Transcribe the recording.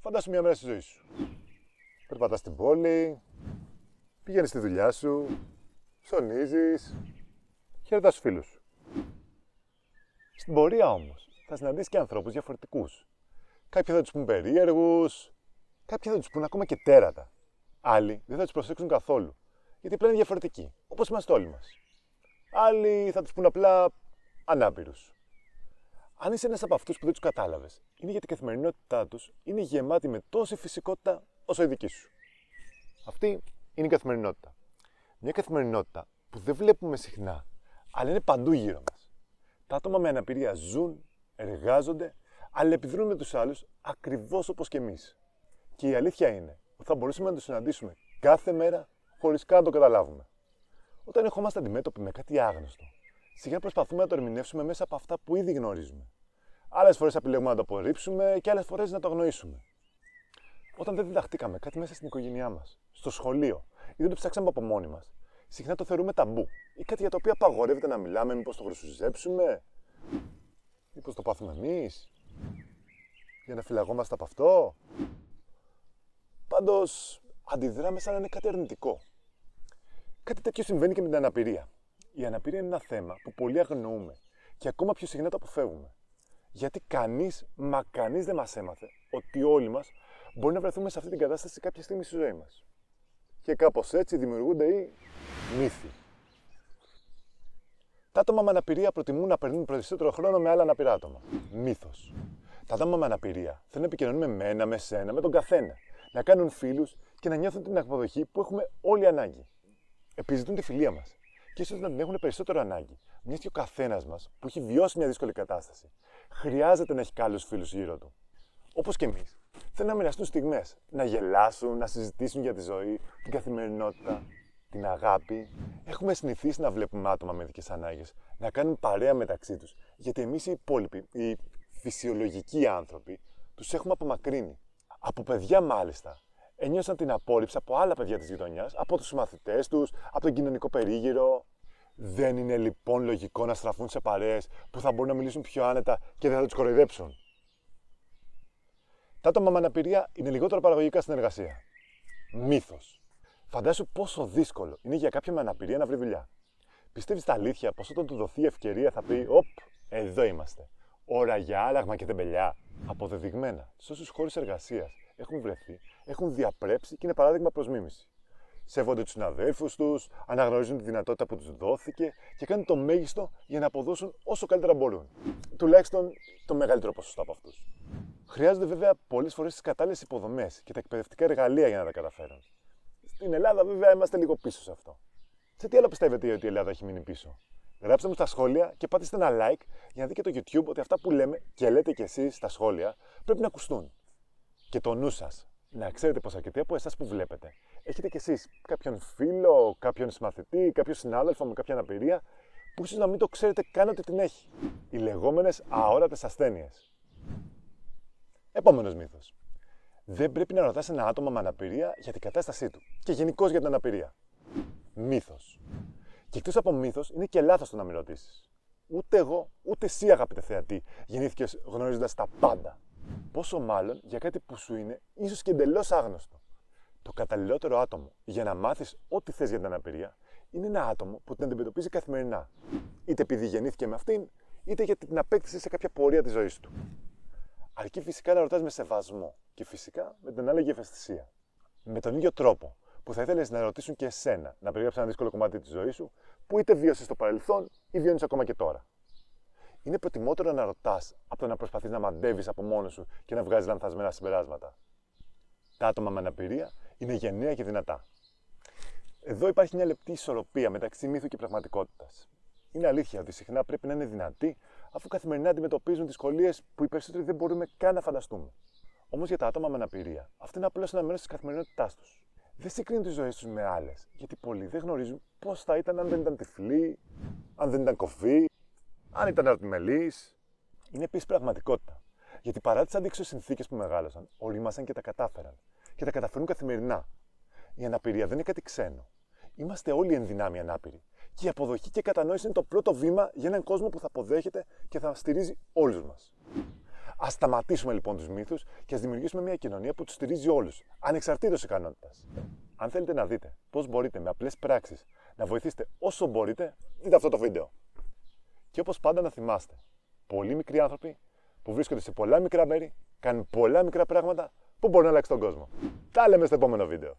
Φαντάσου μια μέρα στη ζωή σου. Περπατάς στην πόλη, πηγαίνεις στη δουλειά σου, ψωνίζεις, χαιρετάς τους φίλους σου. Στην πορεία όμως θα συναντήσεις και ανθρώπους διαφορετικούς. Κάποιοι θα τους πούν περίεργους, κάποιοι θα τους πούν ακόμα και τέρατα. Άλλοι δεν θα τους προσέξουν καθόλου, γιατί πλέον είναι διαφορετικοί, όπως είμαστε όλοι μας. Άλλοι θα τους πούν απλά ανάπηρους. Αν είσαι ένας από αυτούς που δεν τους κατάλαβες, είναι γιατί η καθημερινότητά τους είναι γεμάτη με τόση φυσικότητα όσο η δική σου. Αυτή είναι η καθημερινότητα. Μια καθημερινότητα που δεν βλέπουμε συχνά, αλλά είναι παντού γύρω μας. Τα άτομα με αναπηρία ζουν, εργάζονται, αλλά επιδρούν με τους άλλους ακριβώς όπως και εμείς. Και η αλήθεια είναι ότι θα μπορούσαμε να τους συναντήσουμε κάθε μέρα χωρίς καν να το καταλάβουμε. Όταν ερχόμαστε αντιμέτωποι με κάτι άγνωστο, συχνά προσπαθούμε να το ερμηνεύσουμε μέσα από αυτά που ήδη γνωρίζουμε. Άλλες φορές επιλέγουμε να το απορρίψουμε και άλλες φορές να το αγνοήσουμε. Όταν δεν διδαχτήκαμε κάτι μέσα στην οικογένειά μας, στο σχολείο ή δεν το ψάξαμε από μόνοι μας, συχνά το θεωρούμε ταμπού ή κάτι για το οποίο απαγορεύεται να μιλάμε, μήπως το χρησιμοποιήσουμε, μήπως το πάθουμε εμείς, για να φυλαγόμαστε από αυτό. Πάντως, αντιδράμε σαν να είναι κάτι αρνητικό. Κάτι τέτοιο συμβαίνει και με την αναπηρία. Η αναπηρία είναι ένα θέμα που πολλοί αγνοούμε και ακόμα πιο συχνά το αποφεύγουμε. Γιατί κανείς δεν μας έμαθε ότι όλοι μας μπορεί να βρεθούμε σε αυτή την κατάσταση κάποια στιγμή στη ζωή μας. Και κάπως έτσι δημιουργούνται οι μύθοι. Τα άτομα με αναπηρία προτιμούν να περνούν περισσότερο χρόνο με άλλα αναπηρά άτομα. Μύθος. Τα άτομα με αναπηρία θέλουν να επικοινωνούν με μένα, με σένα, με τον καθένα. Να κάνουν φίλους και να νιώθουν την αποδοχή που έχουμε όλοι ανάγκη. Επιζητούν τη φιλία μας. Και ίσως να την έχουν περισσότερο ανάγκη, μιας και ο καθένας μας που έχει βιώσει μια δύσκολη κατάσταση χρειάζεται να έχει καλούς φίλους γύρω του. Όπως και εμείς, θέλουν να μοιραστούν στιγμές, να γελάσουν, να συζητήσουν για τη ζωή, την καθημερινότητα, την αγάπη. Έχουμε συνηθίσει να βλέπουμε άτομα με ειδικές ανάγκες να κάνουν παρέα μεταξύ τους, γιατί εμείς οι υπόλοιποι, οι φυσιολογικοί άνθρωποι, τους έχουμε απομακρύνει. Από παιδιά μάλιστα. Ένιωσαν την απόρριψη από άλλα παιδιά της γειτονιάς, από τους μαθητές τους, από τον κοινωνικό περίγυρο. Δεν είναι λοιπόν λογικό να στραφούν σε παρέες που θα μπορούν να μιλήσουν πιο άνετα και δεν θα τους κοροϊδέψουν. Τα άτομα με αναπηρία είναι λιγότερο παραγωγικά στην εργασία. Μύθος. Φαντάσου πόσο δύσκολο είναι για κάποιον με αναπηρία να βρει δουλειά. Πιστεύεις τα αλήθεια πως όταν του δοθεί ευκαιρία θα πει «Οπ, εδώ είμαστε. Ώρα για άλλαγμα και τεμπελιά». Αποδεδειγμένα, σε όσους χώρους εργασίας έχουν βρεθεί, έχουν διαπρέψει και είναι παράδειγμα προς μίμηση. Σέβονται τους συναδέλφους τους, αναγνωρίζουν τη δυνατότητα που τους δόθηκε και κάνουν το μέγιστο για να αποδώσουν όσο καλύτερα μπορούν. Τουλάχιστον το μεγαλύτερο ποσοστό από αυτούς. Χρειάζονται βέβαια πολλές φορές τις κατάλληλες υποδομές και τα εκπαιδευτικά εργαλεία για να τα καταφέρουν. Στην Ελλάδα, βέβαια, είμαστε λίγο πίσω σε αυτό. Σε τι άλλο πιστεύετε ότι η Ελλάδα έχει μείνει πίσω? Γράψτε μου στα σχόλια και πατήστε ένα like για να δει και το YouTube ότι αυτά που λέμε και λέτε κι εσείς στα σχόλια πρέπει να ακουστούν. Και το νου σας. Να ξέρετε πως αρκετοί από εσάς που βλέπετε έχετε κι εσείς κάποιον φίλο, κάποιον συμμαθητή, κάποιον συνάδελφο με κάποια αναπηρία που ίσως να μην το ξέρετε καν ότι την έχει. Οι λεγόμενες αόρατες ασθένειες. Επόμενος μύθος. Δεν πρέπει να ρωτάς ένα άτομο με αναπηρία για την κατάστασή του και γενικώς για την αναπηρία. Μύθος. Και εκτός από μύθος, είναι και λάθος το να μην ρωτήσεις. Ούτε εγώ, ούτε εσύ, αγαπητέ θεατή, γεννήθηκες γνωρίζοντας τα πάντα. Πόσο μάλλον για κάτι που σου είναι ίσως και εντελώς άγνωστο. Το καταλληλότερο άτομο για να μάθεις ό,τι θες για την αναπηρία είναι ένα άτομο που την αντιμετωπίζει καθημερινά. Είτε επειδή γεννήθηκε με αυτήν, είτε γιατί την απέκτησε σε κάποια πορεία της ζωής του. Αρκεί φυσικά να ρωτάς με σεβασμό και φυσικά με την ανάλογη ευαισθησία. Με τον ίδιο τρόπο που θα ήθελες να ρωτήσουν και εσένα να περιγράψεις ένα δύσκολο κομμάτι της ζωής σου που είτε βίωσες στο παρελθόν ή βιώνεις ακόμα και τώρα. Είναι προτιμότερο να ρωτάς από το να προσπαθείς να μαντεύεις από μόνος σου και να βγάζεις λανθασμένα συμπεράσματα. Τα άτομα με αναπηρία είναι γενναία και δυνατά. Εδώ υπάρχει μια λεπτή ισορροπία μεταξύ μύθου και πραγματικότητας. Είναι αλήθεια ότι συχνά πρέπει να είναι δυνατοί αφού καθημερινά αντιμετωπίζουν δυσκολίες που οι περισσότεροι δεν μπορούμε καν να φανταστούμε. Όμως για τα άτομα με αναπηρία, αυτό είναι απλώς ένα μέρος της καθημερινότητάς τους. Δεν συγκρίνουν τις ζωές τους με άλλες, γιατί πολλοί δεν γνωρίζουν πώς θα ήταν αν δεν ήταν τυφλοί, αν δεν ήταν κοφοί, αν ήταν αρτιμελείς. Είναι επίσης πραγματικότητα. Γιατί παρά τις αντίξωες συνθήκες που μεγάλωσαν, ορίμασαν και τα κατάφεραν. Και τα καταφέρνουν καθημερινά. Η αναπηρία δεν είναι κάτι ξένο. Είμαστε όλοι εν δυνάμει ανάπηροι. Και η αποδοχή και η κατανόηση είναι το πρώτο βήμα για έναν κόσμο που θα αποδέχεται και θα στηρίζει όλους μας. Ας σταματήσουμε λοιπόν τους μύθους και ας δημιουργήσουμε μια κοινωνία που τους στηρίζει όλους, ανεξαρτήτως ικανότητας. Αν θέλετε να δείτε πώς μπορείτε με απλές πράξεις να βοηθήσετε όσο μπορείτε, δείτε αυτό το βίντεο. Και όπως πάντα να θυμάστε, πολλοί μικροί άνθρωποι που βρίσκονται σε πολλά μικρά μέρη κάνουν πολλά μικρά πράγματα που μπορούν να αλλάξουν τον κόσμο. Τα λέμε στο επόμενο βίντεο.